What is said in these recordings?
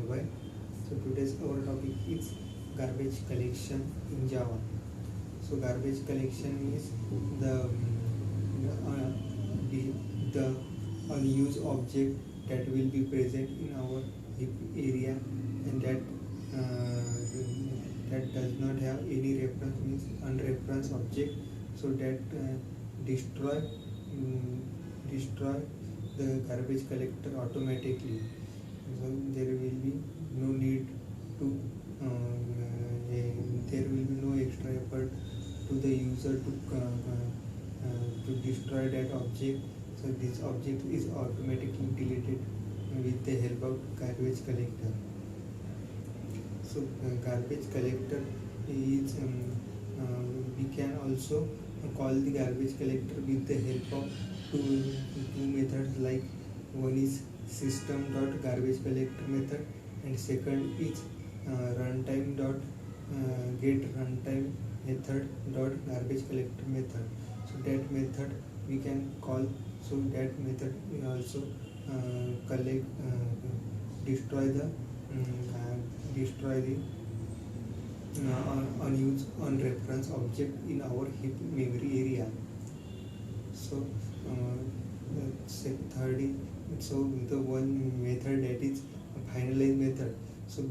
Bhai. So today's our topic is garbage collection in Java. So garbage collection is the unused object that will be present in our heap area and that does not have any reference, means unreferenced object, so that destroy the garbage collector automatically. So there will be no need to there will be no extra effort to the user to destroy that object. So this object is automatically deleted with the help of garbage collector. So garbage collector is we can also call the garbage collector with the help of two methods, like one is system.garbageCollector method and second is runtime dot get runtime method dot garbage collector method. So that method we can call, so that method we also collect destroy the unused unreferenced object in our heap memory area. So third is, so the one method that is finalize method. So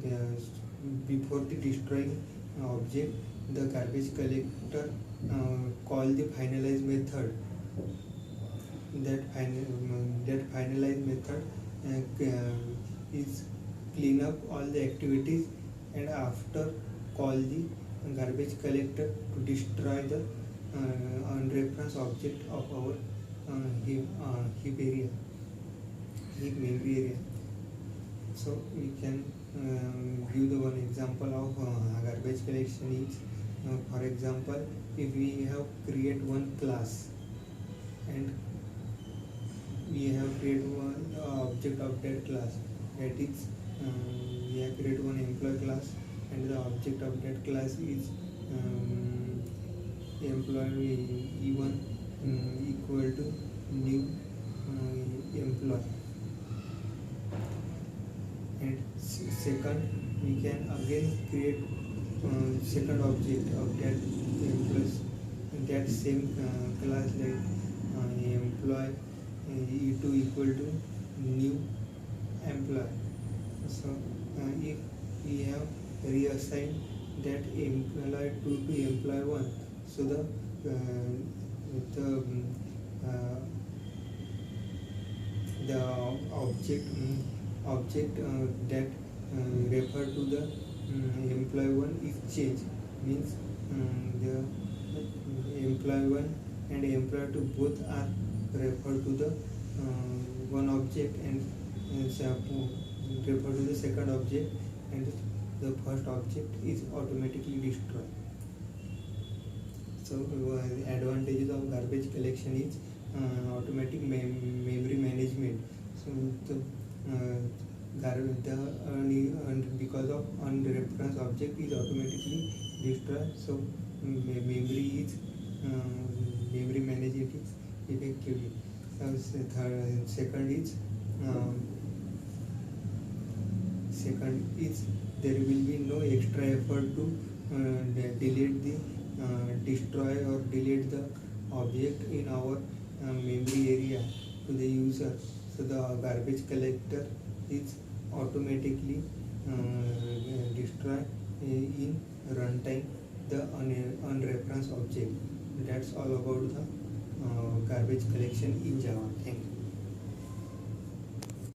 before the destroying object, the garbage collector call the finalize method. That finalize method is clean up all the activities, and after call the garbage collector to destroy the unreferenced object of our heap area, heap memory area. So we can give the one example of garbage collection is, for example, if we have create one class and we have created one object of that class, that is we have created one employee class and the object of that class is employee E1 equal to new employee. And second, we can again create second object of that employees, that same class, like employee E2 equal to new employee. So if we have reassigned that employee 2 to employee 1, so the object that refer to the employee 1 is changed, means the employee 1 and employee 2 both are refer to the one object and refer to the second object, and the first object is automatically destroyed. So advantages of garbage collection is automatic memory management. So because of unreferenced object is automatically destroyed, so memory is memory management is effectively. Second is there will be no extra effort to delete the destroy or delete the object in our memory area to the user. So the garbage collector is automatically destroy in runtime the unreferenced object. That's all about the garbage collection in Java. Thank you.